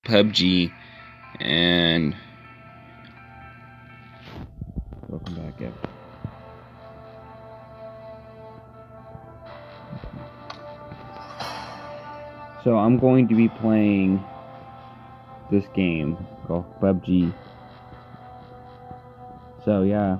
PUBG, and welcome back, Ev. So I'm going to be playing this game called PUBG. So yeah.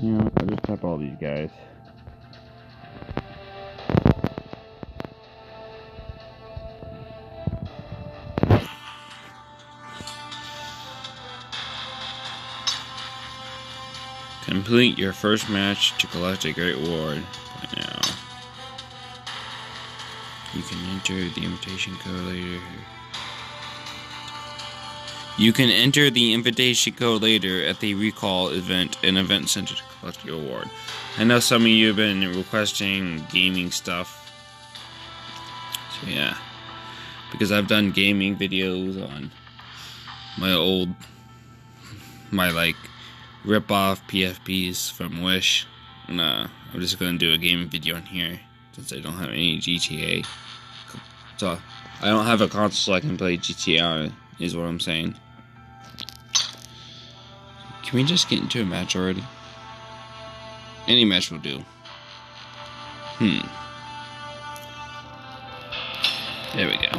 You know, I'll just type all these guys. Complete your first match to collect a great reward. Now, you can enter the invitation code later. You can enter the invitation code later at the recall event, an event center, to collect your reward. I know some of you have been requesting gaming stuff. So yeah. Because I've done gaming videos on my like rip-off PFPs from Wish. And I'm just gonna do a gaming video on here since I don't have any GTA. So I don't have a console so I can play GTA on it, is what I'm saying. Can we just get into a match already? Any match will do. There we go.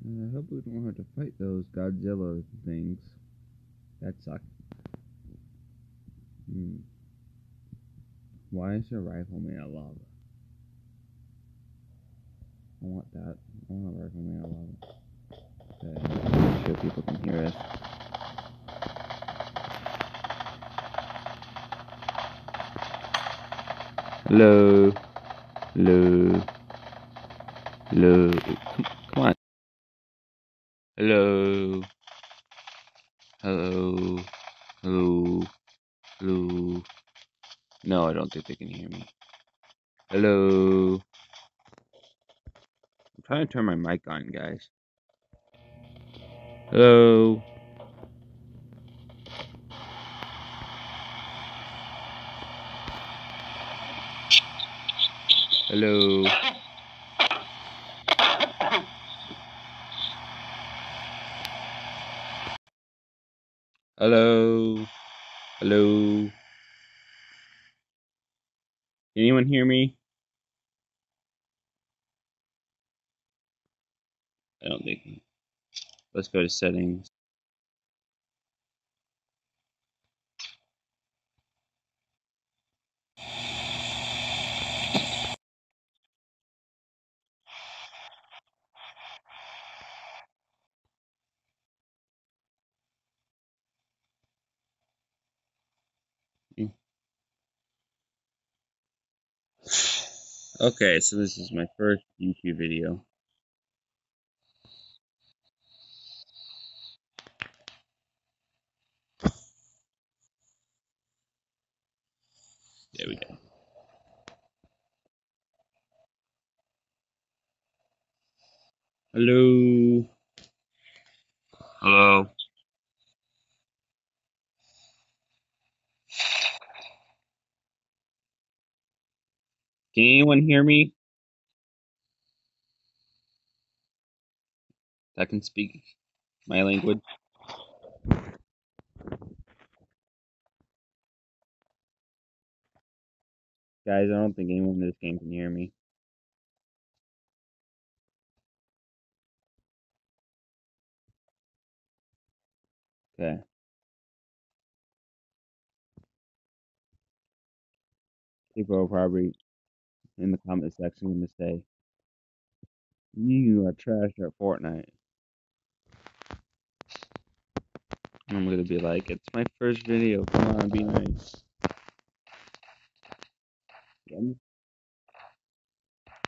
I hope we don't have to fight those Godzilla things. That sucks. Why is your rifle made out of lava? I want that. I want a rifle made out of lava. Okay, I'm sure people can hear us. Hello. Hello. Hello. Come on. Hello. Hello. Hello. Hello. No, I don't think they can hear me. Hello. I'm trying to turn my mic on, guys. Hello. Hello. Hello. Hello. Can anyone hear me? I don't think. Let's go to settings. Okay, so this is my first YouTube video. There we go. Hello. Hello. Can anyone hear me? That can speak my language. Guys, I don't think anyone in this game can hear me. Okay. People are probably in the comment section going to say, you are trash at Fortnite. And I'm going to be like, it's my first video. Come on, be nice.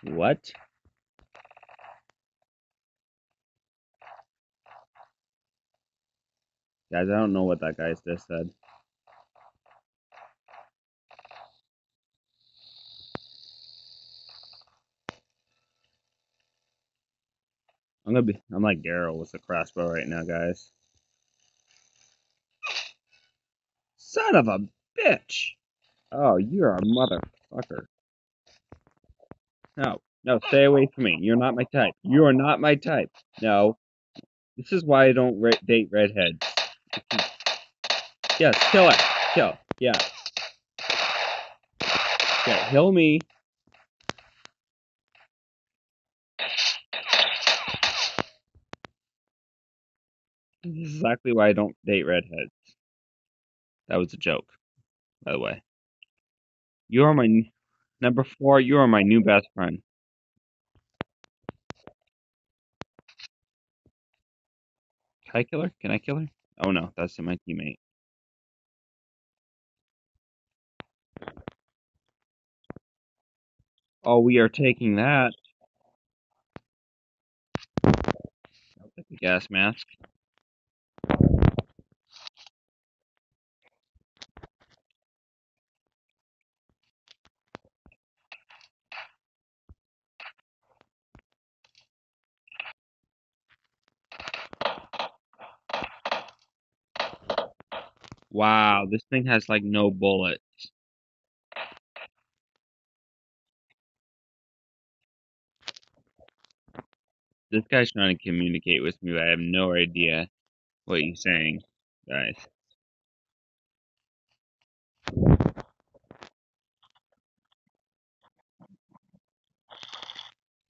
What? Guys, I don't know what that guy just said. I'm like Garrow with the crossbow right now, guys. Son of a bitch! Oh, you're a motherfucker. No, no, stay away from me. You're not my type. You are not my type. No. This is why I don't date redheads. Yes, kill her. Kill. Yeah. Yeah, kill me. This is exactly why I don't date redheads. That was a joke, by the way. You are my number 4. You are my new best friend. Can I kill her? Can I kill her? Oh no, that's my teammate. Oh, we are taking that. I'll take the gas mask. Wow, this thing has like no bullet. This guy's trying to communicate with me, but I have no idea what he's saying, guys.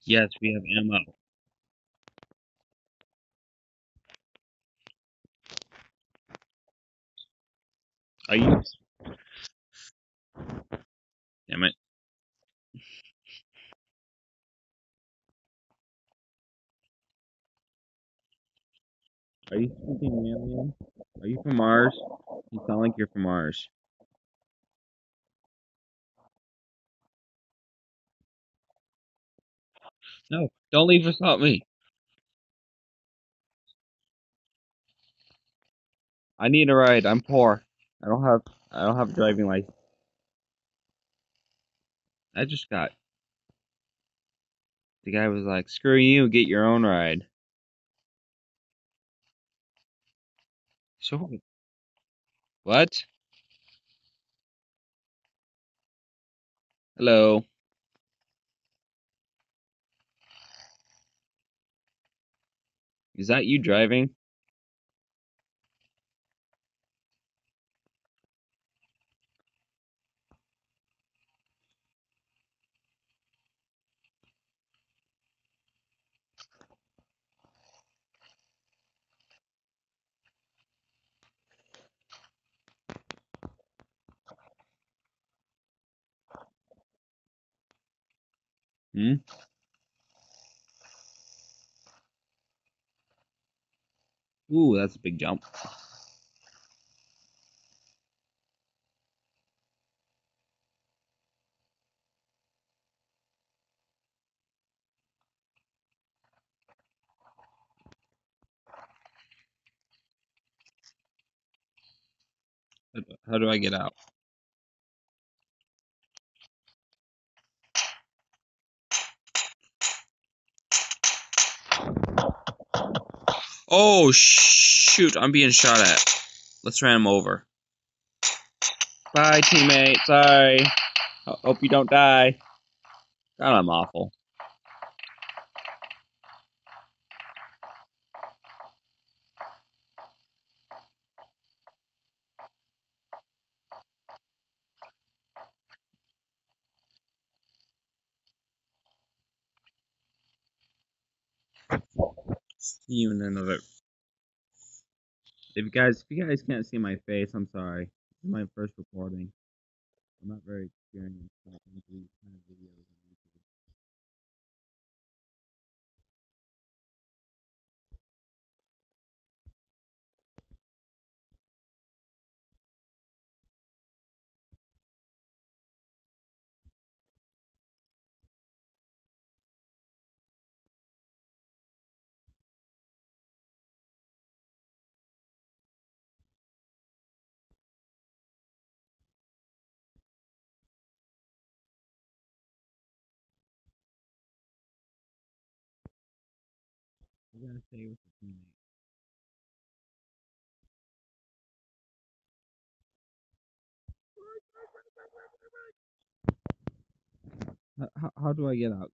Yes, we have ammo. Are you? Damn it. Are you speaking alien? Are you from Mars? You sound like you're from Mars. No, don't leave without me. I need a ride. I'm poor. I don't have a driving license. I just got the guy was like, "Screw you, get your own ride." So what? Hello. Is that you driving? Hmm? Ooh, that's a big jump. How do I get out? Oh shoot, I'm being shot at. Let's ram him over. Bye, teammate. Sorry. Hope you don't die. God, I'm awful. See you in another. If you guys can't see my face, I'm sorry. This is my first recording. I'm not very experienced when it comes to these kind of videos. We're gonna stay with the teammate. How do I get out?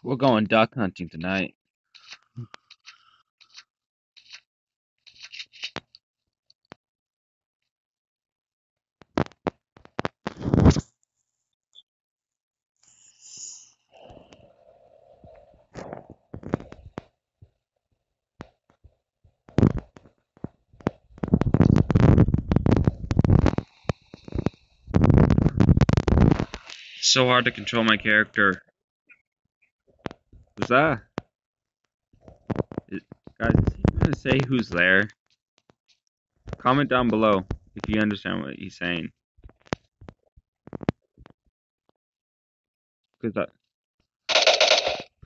We're going duck hunting tonight. So hard to control my character. Who's that? Guys, is he gonna say who's there? Comment down below if you understand what he's saying. Because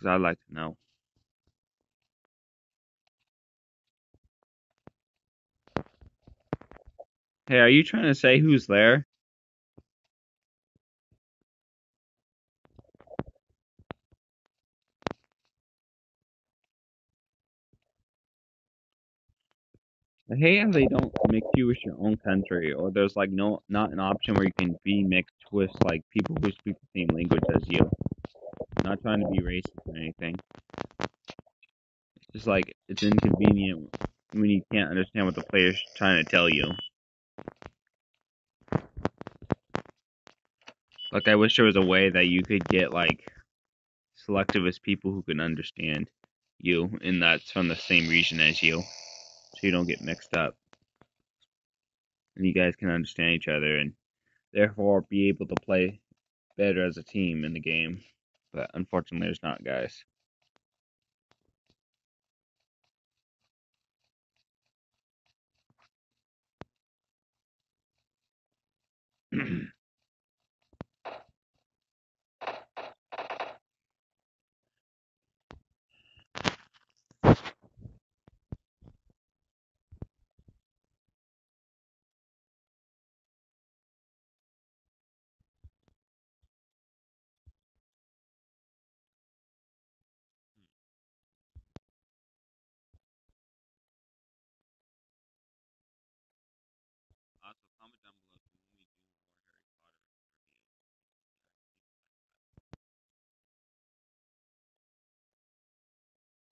I'd like to know. Hey, are you trying to say who's there? I hate how they don't mix you with your own country, or there's like not an option where you can be mixed with like people who speak the same language as you. I'm not trying to be racist or anything. It's just like it's inconvenient when you can't understand what the player's trying to tell you. Like I wish there was a way that you could get like selectivist people who can understand you, and that's from the same region as you, so you don't get mixed up, and you guys can understand each other, and therefore be able to play better as a team in the game. But unfortunately, there's not, guys.